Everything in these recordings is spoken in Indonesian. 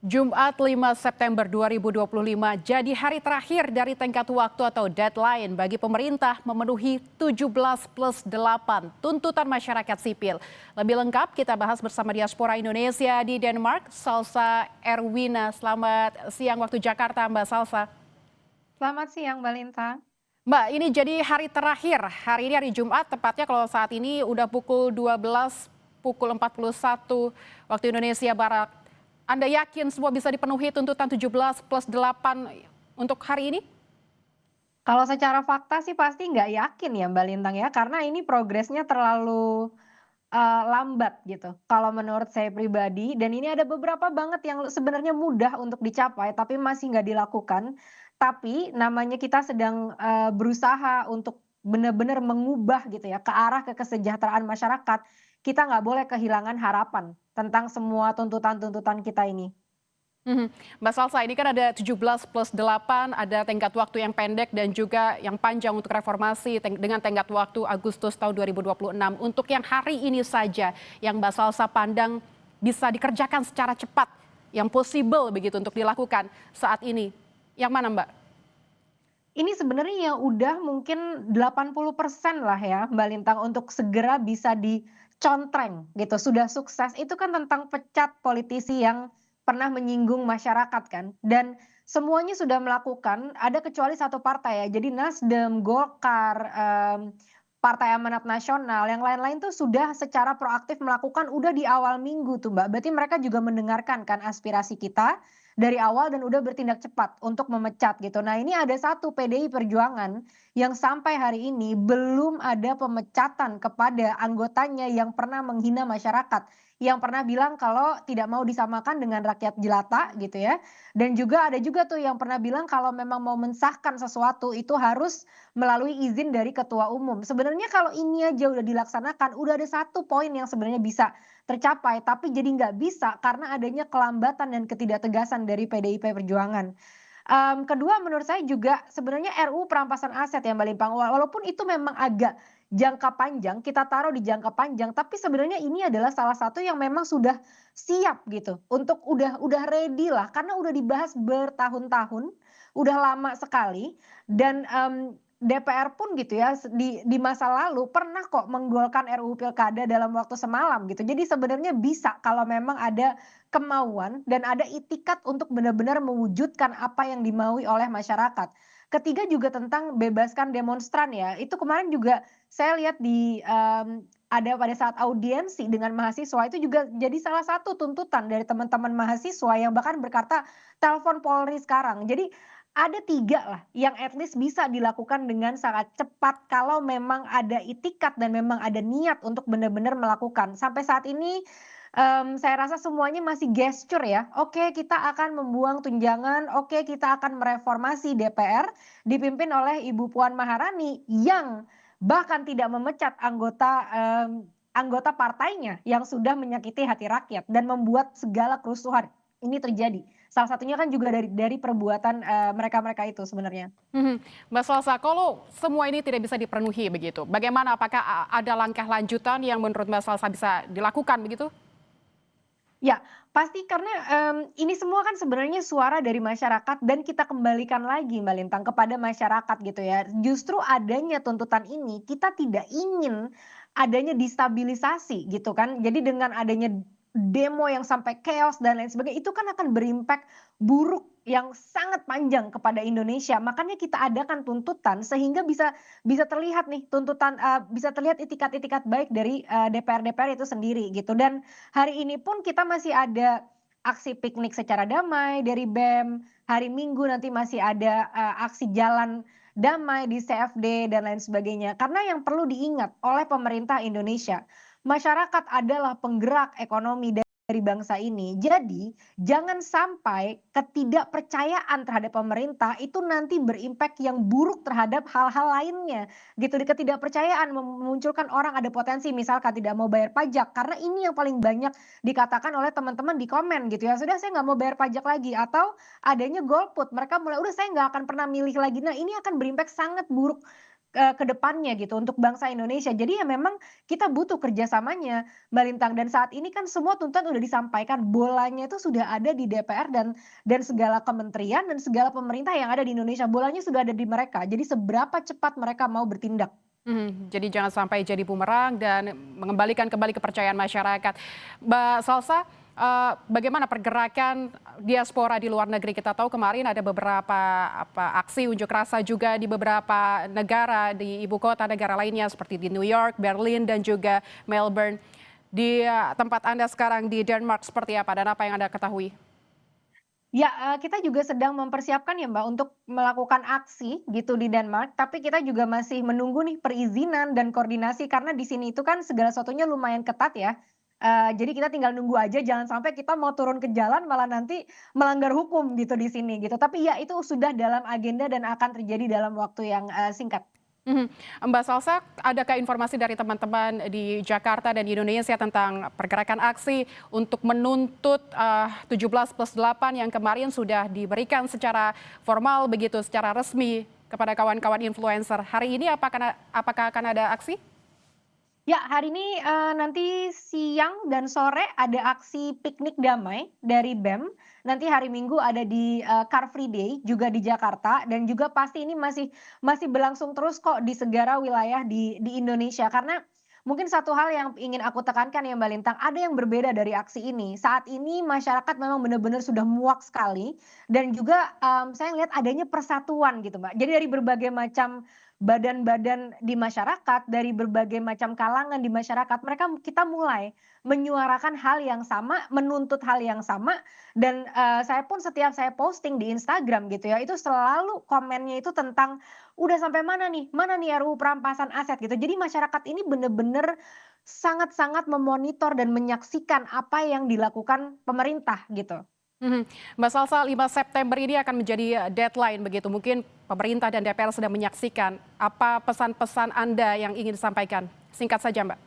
Jumat 5 September 2025 jadi hari terakhir dari tenggat waktu atau deadline bagi pemerintah memenuhi 17+8 tuntutan masyarakat sipil. Lebih lengkap kita bahas bersama diaspora Indonesia di Denmark, Salsa Erwina. Selamat siang waktu Jakarta, Mbak Salsa. Selamat siang, Mbak Linta. Mbak, ini jadi hari terakhir. Hari ini hari Jumat, tepatnya kalau saat ini udah pukul 12, pukul 41 waktu Indonesia Barat. Anda yakin semua bisa dipenuhi tuntutan 17+8 untuk hari ini? Kalau secara fakta sih pasti nggak yakin ya Mbak Lintang ya, karena ini progresnya terlalu, lambat gitu, kalau menurut saya pribadi. Dan ini ada beberapa banget yang sebenarnya mudah untuk dicapai, tapi masih nggak dilakukan. Tapi namanya kita sedang, berusaha untuk benar-benar mengubah gitu ya, ke arah kesejahteraan masyarakat, kita nggak boleh kehilangan harapan tentang semua tuntutan-tuntutan kita ini. Mhm. Mbak Salsa, ini kan ada 17+8, ada tenggat waktu yang pendek dan juga yang panjang untuk reformasi dengan tenggat waktu Agustus tahun 2026. Untuk yang hari ini saja, yang Mbak Salsa pandang bisa dikerjakan secara cepat, yang possible begitu untuk dilakukan saat ini. Yang mana, Mbak? Ini sebenarnya yang udah mungkin 80% lah ya Mbak Lintang untuk segera bisa dicontreng gitu, sudah sukses. Itu kan tentang pecat politisi yang pernah menyinggung masyarakat kan, dan semuanya sudah melakukan, ada kecuali satu partai ya. Jadi Nasdem, Golkar, Partai Amanat Nasional, yang lain-lain tuh sudah secara proaktif melakukan udah di awal minggu tuh Mbak. Berarti mereka juga mendengarkan kan aspirasi kita dari awal dan udah bertindak cepat untuk memecat gitu. Nah, ini ada satu PDI Perjuangan yang sampai hari ini belum ada pemecatan kepada anggotanya yang pernah menghina masyarakat, yang pernah bilang kalau tidak mau disamakan dengan rakyat jelata gitu ya. Dan juga ada juga tuh yang pernah bilang kalau memang mau mensahkan sesuatu itu harus melalui izin dari ketua umum. Sebenarnya kalau ini aja udah dilaksanakan, udah ada satu poin yang sebenarnya bisa tercapai, tapi jadi nggak bisa karena adanya kelambatan dan ketidaktegasan dari PDIP Perjuangan. Kedua menurut saya juga sebenarnya RUU perampasan aset ya Mbak Limpang, walaupun itu memang agak jangka panjang, kita taruh di jangka panjang, tapi sebenarnya ini adalah salah satu yang memang sudah siap gitu, untuk udah ready lah, karena udah dibahas bertahun-tahun, udah lama sekali dan, DPR pun gitu ya di masa lalu pernah kok menggolkan RUU Pilkada dalam waktu semalam gitu. Jadi sebenarnya bisa kalau memang ada kemauan dan ada itikat untuk benar-benar mewujudkan apa yang dimaui oleh masyarakat. Ketiga juga tentang bebaskan demonstran ya, itu kemarin juga saya lihat ada pada saat audiensi dengan mahasiswa itu juga jadi salah satu tuntutan dari teman-teman mahasiswa yang bahkan berkata, "Telepon Polri sekarang." Jadi ada 3 lah yang at least bisa dilakukan dengan sangat cepat kalau memang ada itikat dan memang ada niat untuk benar-benar melakukan. Sampai saat ini, saya rasa semuanya masih gesture ya. Oke, kita akan membuang tunjangan, oke kita akan mereformasi DPR dipimpin oleh Ibu Puan Maharani yang bahkan tidak memecat anggota partainya yang sudah menyakiti hati rakyat dan membuat segala kerusuhan ini terjadi. Salah satunya kan juga dari perbuatan, mereka-mereka itu sebenarnya. Mhm. Mbak Salsa, kalau semua ini tidak bisa dipenuhi begitu, bagaimana? Apakah ada langkah lanjutan yang menurut Mbak Salsa bisa dilakukan begitu? Ya, pasti karena, ini semua kan sebenarnya suara dari masyarakat dan kita kembalikan lagi Mbak Lintang kepada masyarakat gitu ya. Justru adanya tuntutan ini kita tidak ingin adanya destabilisasi gitu kan. Jadi dengan adanya demo yang sampai chaos dan lain sebagainya, itu kan akan berimpak buruk yang sangat panjang kepada Indonesia. Makanya kita adakan tuntutan sehingga bisa bisa terlihat nih tuntutan, bisa terlihat itikat-itikat baik dari, DPR-DPR itu sendiri gitu. Dan hari ini pun kita masih ada aksi piknik secara damai dari BEM, hari Minggu nanti masih ada, aksi jalan damai di CFD dan lain sebagainya. Karena yang perlu diingat oleh pemerintah Indonesia, masyarakat adalah penggerak ekonomi dari bangsa ini. Jadi, jangan sampai ketidakpercayaan terhadap pemerintah itu nanti berimpak yang buruk terhadap hal-hal lainnya gitu. Di ketidakpercayaan memunculkan orang ada potensi misalkan tidak mau bayar pajak, karena ini yang paling banyak dikatakan oleh teman-teman di komen gitu ya, "Sudah saya nggak mau bayar pajak lagi," atau adanya golput, mereka mulai, "Udah saya nggak akan pernah milih lagi." Nah, ini akan berimpak sangat buruk ke depannya gitu untuk bangsa Indonesia. Jadi ya memang kita butuh kerjasamanya Mbak Lintang, dan saat ini kan semua tuntutan udah disampaikan, bolanya itu sudah ada di DPR dan segala kementerian dan segala pemerintah yang ada di Indonesia, bolanya sudah ada di mereka. Jadi seberapa cepat mereka mau bertindak. Jadi jangan sampai jadi bumerang dan mengembalikan kembali kepercayaan masyarakat. Mbak Salsa, bagaimana pergerakan diaspora di luar negeri? Kita tahu kemarin ada beberapa aksi unjuk rasa juga di beberapa negara di ibu kota negara lainnya seperti di New York, Berlin, dan juga Melbourne. Di tempat Anda sekarang di Denmark seperti apa dan apa yang Anda ketahui? Ya, kita juga sedang mempersiapkan ya Mbak, untuk melakukan aksi gitu di Denmark, tapi kita juga masih menunggu nih perizinan dan koordinasi karena di sini itu kan segala sesuatunya lumayan ketat ya. Jadi kita tinggal nunggu aja, jangan sampai kita mau turun ke jalan malah nanti melanggar hukum gitu di sini gitu. Tapi ya itu sudah dalam agenda dan akan terjadi dalam waktu yang, singkat. Mhm. Mbak Salsa, adakah informasi dari teman-teman di Jakarta dan di Indonesia tentang pergerakan aksi untuk menuntut 17+8 yang kemarin sudah diberikan secara formal begitu, secara resmi kepada kawan-kawan influencer. Hari ini apakah akan ada aksi? Ya, hari ini, nanti siang dan sore ada aksi piknik damai dari BEM. Nanti hari Minggu ada di, Car Free Day juga di Jakarta, dan juga pasti ini masih masih berlangsung terus kok di segala wilayah di Indonesia. Karena mungkin satu hal yang ingin aku tekankan ya Mbak Lintang, ada yang berbeda dari aksi ini. Saat ini masyarakat memang benar-benar sudah muak sekali dan juga, saya lihat adanya persatuan gitu Mbak. Jadi dari berbagai macam badan-badan di masyarakat, dari berbagai macam kalangan di masyarakat, kita mulai menyuarakan hal yang sama, menuntut hal yang sama, dan, saya pun setiap saya posting di Instagram gitu ya, itu selalu komennya itu tentang, "Udah sampai mana nih? Mana nih RUU perampasan aset?" Gitu. Jadi masyarakat ini bener-bener sangat-sangat memonitor dan menyaksikan apa yang dilakukan pemerintah gitu. Mhm. Mbak Salsa, 5 September ini akan menjadi deadline begitu. Mungkin pemerintah dan DPR sedang menyaksikan. Apa pesan-pesan Anda yang ingin disampaikan? Singkat saja, Mbak.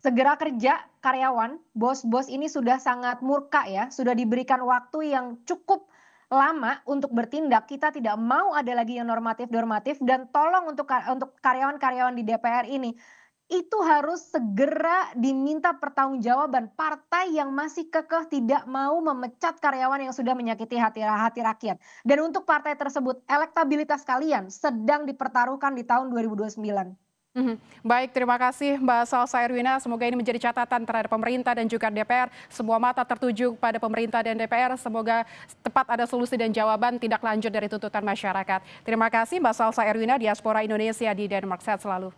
Segera kerja karyawan, bos-bos ini sudah sangat murka ya, sudah diberikan waktu yang cukup lama untuk bertindak. Kita tidak mau ada lagi yang normatif-normatif, dan tolong untuk karyawan-karyawan di DPR ini, itu harus segera diminta pertanggungjawaban. Partai yang masih kekeh tidak mau memecat karyawan yang sudah menyakiti hati rakyat. Dan untuk partai tersebut, elektabilitas kalian sedang dipertaruhkan di tahun 2029. Mhm. Baik, terima kasih Mbak Salsa Erwina. Semoga ini menjadi catatan terhadap pemerintah dan juga DPR. Semua mata tertuju pada pemerintah dan DPR. Semoga tepat ada solusi dan jawaban tidak lanjut dari tuntutan masyarakat. Terima kasih Mbak Salsa Erwina, diaspora Indonesia di Denmark. Sehat selalu.